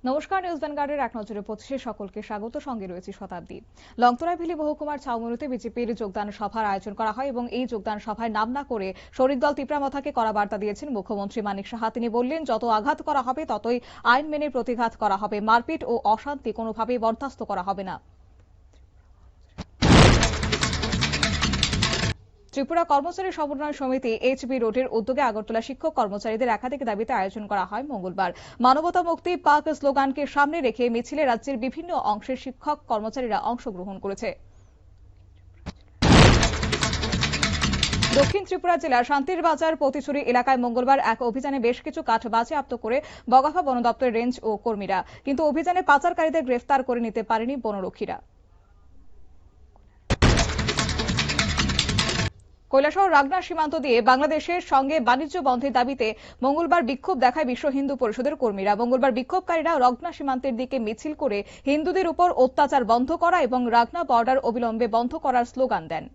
নমস্কার, নিউজ ভ্যানগার্ডের এক নজরে 25 সকলকে স্বাগত। সঙ্গে রয়েছে শতাব্দী। লংতরাইভেলী মহকুমার ছাউমনুতে বিজেপির যোগদান সভার আয়োজন করা হয় এবং এই যোগদান সভায় নাম না করে শরিক দল তিপ্রামথাকে কড়া বার্তা দিয়েছেন মুখ্যমন্ত্রী মানিক সাহা। তিনি বললেন, যত আঘাত করা হবে ততই আইন মেনে প্রতিঘাত করা হবে। মারপিট ও অশান্তি কোনোভাবেই বরদাস্ত করা হবে না। ত্রিপুরা কর্মচারী সমন্বয় সমিতি এইচবি রোডের উদ্যোগে আগরতলা শিক্ষক কর্মচারীদের একাধিক দাবিতে আয়োজন করা হয় মঙ্গলবার। মানবতা মুক্তি পাক স্লোগানকে সামনে রেখে মিছিলে রাজ্যের বিভিন্ন অংশের শিক্ষক কর্মচারীরা অংশগ্রহণ করেছে। দক্ষিণ ত্রিপুরা জেলার শান্তির বাজার পতিছড়ি এলাকায় মঙ্গলবার এক অভিযানে বেশ কিছু কাঠ বাজেয়াপ্ত করে বগাফা বন দপ্তরের রেঞ্জ ও কর্মীরা। কিন্তু অভিযানে পাচারকারীদের গ্রেফতার করে নিতে পারেনি বনরক্ষীরা। কৈলাসহর রাগনা সীমান্ত দিয়ে বাংলাদেশের সঙ্গে বাণিজ্য বন্ধের দাবিতে মঙ্গলবার বিক্ষোভ দেখায় বিশ্ব হিন্দু পরিষদের কর্মীরা। মঙ্গলবার বিক্ষোভকারীরা রগনা সীমান্তের দিকে মিছিল করে হিন্দুদের উপর অত্যাচার বন্ধ করা এবং রাগনা বর্ডার অবিলম্বে বন্ধ করার স্লোগান দেন।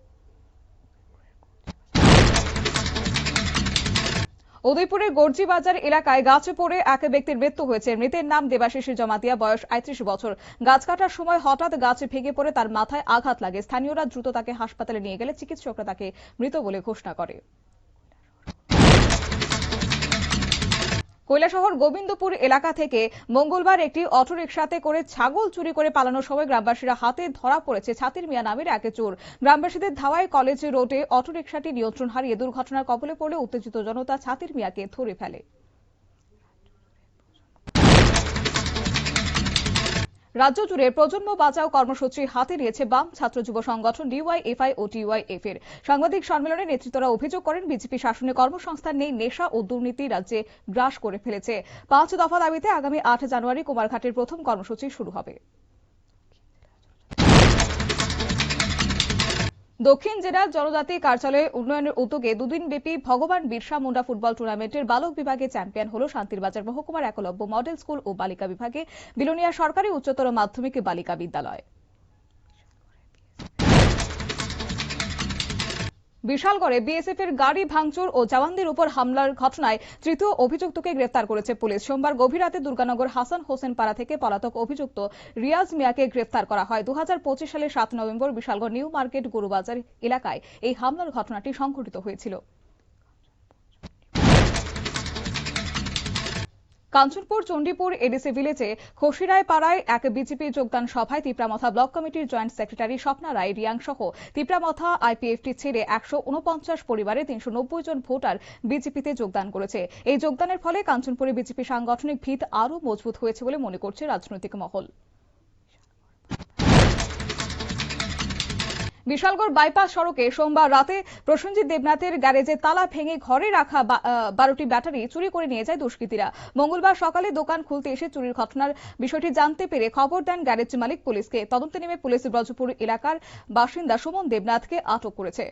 উদয়পুরের গর্জি বাজার এলাকায় গাছে পড়ে এক ব্যক্তির মৃত্যু হয়েছে। মৃতের নাম দেবাশিস জমাতিয়া, বয়স ৩৫ বছর। গাছ কাটার সময় হঠাৎ গাছ ভেঙে পড়ে তার মাথায় আঘাত লাগে। স্থানীয়রা দ্রুত তাকে হাসপাতালে নিয়ে গেলে চিকিৎসকরা তাকে মৃত বলে ঘোষণা করে। কৈলাসহর গোবিন্দপুর এলাকা থেকে মঙ্গলবার একটি অটোরিকশাতে করে ছাগল চুরি করে পালানোর সময় গ্রামবাসীরা হাতে ধরা পড়েছে ছাতির মিয়া নামের এক চোর। গ্রামবাসীদের ধাওয়ায় কলেজ রোডে অটোরিকশাটি নিয়ন্ত্রণ হারিয়ে দুর্ঘটনার কবলে পড়লে উত্তেজিত জনতা ছাতির মিয়াকে ধরে ফেলে। রাজ্য জুড়ে প্রজন্ম বাঁচাও কর্মসূচি হাতে নিয়েছে বাম ছাত্র যুব সংগঠন ডিওয়াইএফআই ও টিওয়াইএফ এর। সাংবাদিক সম্মেলনে নেতৃত্বরা অভিযোগ করেন, বিজেপি শাসনে কর্মসংস্থান নেই, নেশা ও দুর্নীতি রাজ্যে গ্রাস করে ফেলেছে। 5 দফা দাবিতে আগামী 8 জানুয়ারি কুমারঘাটের প্রথম কর্মসূচি শুরু হবে। দক্ষিণ জেলার জনজাতি কার্যালয়ে উন্নয়নের উদ্যোগে দুদিনব্যাপী ভগবান বিরসা মুন্ডা ফুটবল টুর্নামেন্টের বালক বিভাগে চ্যাম্পিয়ন হল শান্তিরবাজার মহকুমার একলব্য মডেল স্কুল ও বালিকা বিভাগে বিলোনিয়া সরকারি উচ্চতর মাধ্যমিক বালিকা বিদ্যালয়। বিশালগড়ে বিএসএফ এর গাড়ি ভাঙচুর ও জওয়ানদের উপর হামলার ঘটনায় তৃতীয় অভিযুক্তকে গ্রেফতার করেছে পুলিশ। সোমবার গভীর রাতে দুর্গানগর হাসান হোসেন পাড়া থেকে পলাতক অভিযুক্ত রিয়াজ মিয়াকে গ্রেফতার করা হয়। 2025 সালের 7 নভেম্বর বিশালগড় নিউ মার্কেট গুরুবাজার এলাকায় এই হামলার ঘটনাটি সংঘটিত হয়েছিল। কাঞ্চনপুর চণ্ডীপুর এডিসি ভিলেজে খসিরায় পাড়ায় এক বিজেপি যোগদান সভায় তিপ্রামথা ব্লক কমিটির জয়েন্ট সেক্রেটারি স্বপ্না রায় রিয়াং সহ তিপ্রামথা আইপিএফটি ছেড়ে 149 পরিবারে 390 জন ভোটার বিজেপিতে যোগদান করেছে। এই যোগদানের ফলে কাঞ্চনপুরে বিজেপি সাংগঠনিক ভিত আরও মজবুত হয়েছে বলে মনে করছে রাজনৈতিক মহল। বিশালগড় বাইপাস সড়কে সোমবার রাতে প্রসেনজিৎ দেবনাথের গ্যারেজে তালা ভেঙে ঘরে রাখা 12টি ব্যাটারি চুরি করে নিয়ে যায় দুষ্কৃতীরা। মঙ্গলবার সকালে দোকান খুলতে এসে চুরির ঘটনার বিষয়টি জানতে পেরে খবর দেন গ্যারেজ মালিক পুলিশকে। তদন্তে নেমে পুলিশ ব্রজপুর এলাকার বাসিন্দা সুমন দেবনাথকে আটক করেছে।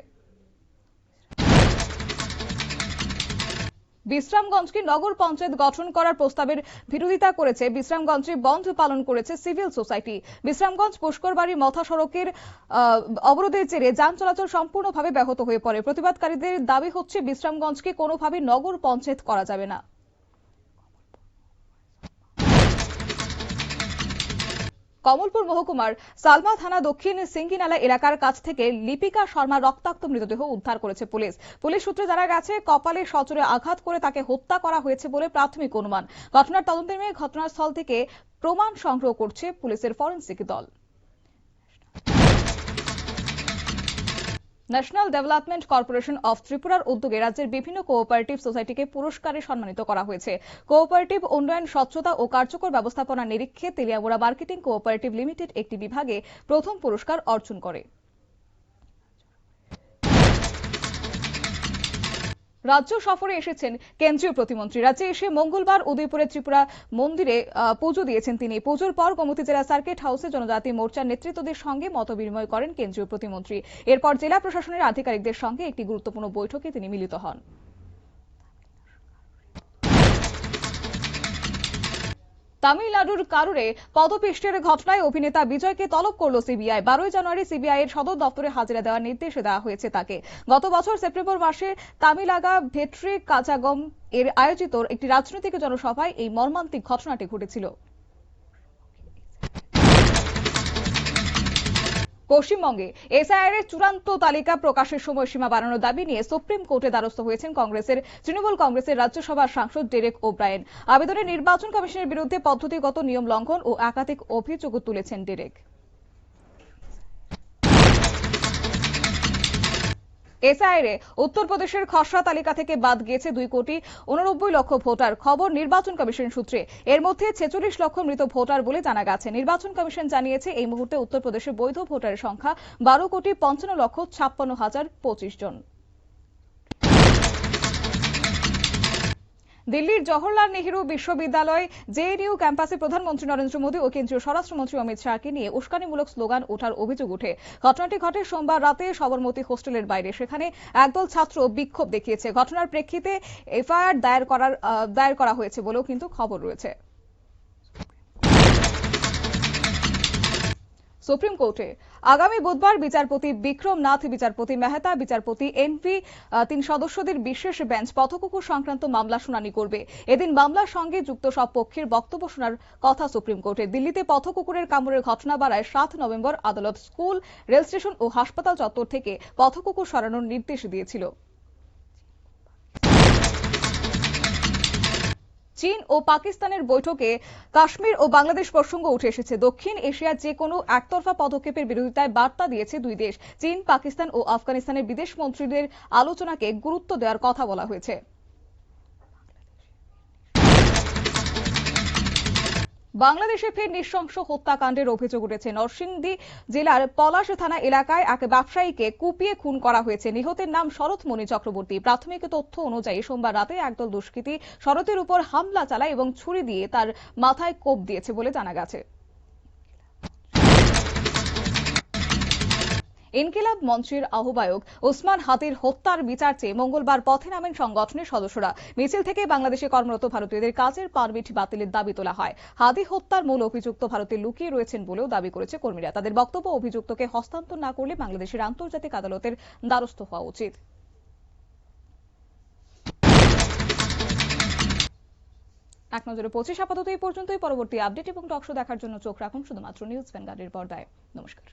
বিশ্রামগঞ্জকে নগর পঞ্চায়েত গঠন করার প্রস্তাবের বিরোধিতা করেছে বিশ্রামগঞ্জে বন্ধ পালন করেছে সিভিল সোসাইটি। বিশ্রামগঞ্জ পুষ্করবাড়ি মথা সড়কের অবরোধের জেরে যান চলাচল সম্পূর্ণভাবে ব্যাহত হয়ে পড়ে। প্রতিবাদকারীদের দাবি হচ্ছে, বিশ্রামগঞ্জকে কোনোভাবে নগর পঞ্চায়েত করা যাবে না। কমলপুর মহকুমার সালমা থানা দক্ষিণ সিঙ্গিনালা এলাকার কাছ থেকে লিপিকা শর্মা রক্তাক্ত মৃতদেহ উদ্ধার করেছে পুলিশ। পুলিশ সূত্রে জানা গেছে, কপালে সজোরে আঘাত করে তাকে হত্যা করা হয়েছে বলে প্রাথমিক অনুমান। ঘটনার তদন্তে নেমে ঘটনাস্থল থেকে প্রমাণ সংগ্রহ করছে পুলিশের ফরেনসিক দল। ন্যাশনাল ডেভেলপমেন্ট কর্পোরেশন অফ ত্রিপুরার উদ্যোগে রাজ্যের বিভিন্ন কোঅপারেটিভ সোসাইটিকে পুরস্কারে সম্মানিত করা হয়েছে। কোঅপারেটিভ উন্নয়ন, স্বচ্ছতা ও কার্যকর ব্যবস্থাপনার নিরীক্ষে তেলিয়ামুড়া মার্কেটিং কোঅপারেটিভ লিমিটেড একটি বিভাগে প্রথম পুরস্কার অর্জন করে। রাজ্য সফরে এসেছেন কেন্দ্রীয় প্রতিমন্ত্রী। রাজ্যে এসে মঙ্গলবার উদয়পুরে ত্রিপুরা মন্দিরে পুজো দিয়েছেন তিনি। পুজোর পর গোমতী জেলা সার্কিট হাউসে জনজাতি মোর্চার নেতৃত্বদের সঙ্গে মতবিনিময় করেন কেন্দ্রীয় প্রতিমন্ত্রী। এরপর জেলা প্রশাসনের আধিকারিকদের সঙ্গে একটি গুরুত্বপূর্ণ বৈঠকে তিনি মিলিত হন। তামিলনাড়ুর কারুরে পদপিষ্টের ঘটনায় অভিনেতা বিজয়কে তলব করল সিবিআই। 12 জানুয়ারি সিবিআই এর সদর দপ্তরে হাজিরা দেওয়ার নির্দেশ দেওয়া হয়েছে তাকে। গত বছর সেপ্টেম্বর মাসে তামিলাগা ভেট্রি কাজাগম এর আয়োজিত একটি রাজনৈতিক জনসভায় এই মর্মান্তিক ঘটনাটি ঘটেছিল। পশ্চিমবঙ্গে এসআইআর এর চূড়ান্ত তালিকা প্রকাশের সময়সীমা বাড়ানোর দাবি নিয়ে সুপ্রিম কোর্টে দ্বারস্থ হয়েছেন তৃণমূল কংগ্রেসের রাজ্যসভার সাংসদ ডেরেক ওব্রায়েন। আবেদনে নির্বাচন কমিশনের বিরুদ্ধে পদ্ধতিগত নিয়ম লঙ্ঘন ও একাধিক অভিযোগ তুলেছেন ডেরেক। এসআইআর উত্তরপ্রদেশের খসড়া তালিকা থেকে বাদ গিয়েছে 2,89,00,000 ভোটার। খবর নির্বাচন কমিশন সূত্রে। এর মধ্যে 46 লক্ষ মৃত ভোটার বলে জানা গেছে। নির্বাচন কমিশন জানিয়েছে এই মুহূর্তে উত্তরপ্রদেশে বৈধ ভোটারের সংখ্যা 12,55,56,025 জন। দিল্লির জওহরলাল নেহরু বিশ্ববিদ্যালয় জেএনইউ ক্যাম্পাসে প্রধানমন্ত্রী নরেন্দ্র মোদী ও কেন্দ্রীয় স্বরাষ্ট্রমন্ত্রী অমিত শাহকে নিয়ে উস্কানিমূলক স্লোগান ওঠার অভিযোগ ওঠে। ঘটনাটি ঘটে সোমবার রাতে সবরমতী হোস্টেলের বাইরে। সেখানে একদল ছাত্র বিক্ষোভ দেখিয়েছে। ঘটনার প্রেক্ষিতে এফআইআর দায়ের করা হয়েছে বলেও কিন্তু খবর রয়েছে। সুপ্রিম কোর্টে আগামী বুধবার বিচারপতি বিক্রম নাথ, বিচারপতি মেহতা, বিচারপতি এনভি 3 সদস্যদের বিশেষ বেঞ্চ পথকুকুর সংক্রান্ত মামলা শুনানি করবে। এদিন মামলার সঙ্গে যুক্ত সব পক্ষের বক্তব্য শোনার কথা সুপ্রিম কোর্টে। দিল্লিতে পথকুকুরের কামড়ের ঘটনা বাড়ায় 7 নভেম্বর আদালত স্কুল, রেল স্টেশন ও হাসপাতাল চত্বর থেকে পথকুকুর সরানোর নির্দেশ দিয়েছিল। চীন ও পাকিস্তানের বৈঠকে কাশ্মীর ও বাংলাদেশ প্রসঙ্গ উঠে এসেছে। দক্ষিণ এশিয়ার যে কোনো একতরফা পদক্ষেপের বিরোধিতায় বার্তা দিয়েছে দুই দেশ। চীন, পাকিস্তান ও আফগানিস্তানের বিদেশ মন্ত্রীদের আলোচনাকে গুরুত্ব দেওয়ার কথা বলা হয়েছে। বাংলাদেশে ফের নৃশংস হত্যাকাণ্ডের অভিযোগ উঠেছে। নরসিংদী জেলার পলাশ থানা এলাকায় এক ব্যবসায়ীকে কুপিয়ে খুন করা হয়েছে। নিহতের নাম শরৎমণি চক্রবর্তী। প্রাথমিক তথ্য অনুযায়ী সোমবার রাতে একদল দুষ্কৃতী শরতের উপর হামলা চালায় এবং ছুরি দিয়ে তার মাথায় কোপ দিয়েছে বলে জানা গেছে। ইনকিলাব মঞ্চের আহ্বায়ক ওসমান হাদির হত্যার বিচার চেয়ে মঙ্গলবার পথে নামেন সংগঠনের সদস্যরা। মিছিল থেকে বাংলাদেশে কর্মরত ভারতীয়দের কাজের পারমিট বাতিলের দাবি তোলা হয়। হাদি হত্যার মূল অভিযুক্ত ভারতে লুকিয়ে রয়েছেন বলেও দাবি করেছে কর্মীরা। তাদের বক্তব্য, অভিযুক্তকে হস্তান্তর না করলে বাংলাদেশের আন্তর্জাতিক আদালতের দ্বারস্থ হওয়া উচিত। এক নজরে 25 আপাতত এই পর্যন্তই। পরবর্তী আপডেট এবং টকশো দেখার জন্য চোখ রাখুন শুধুমাত্র নিউজ ভ্যানগার্ডের পর্দায়। নমস্কার।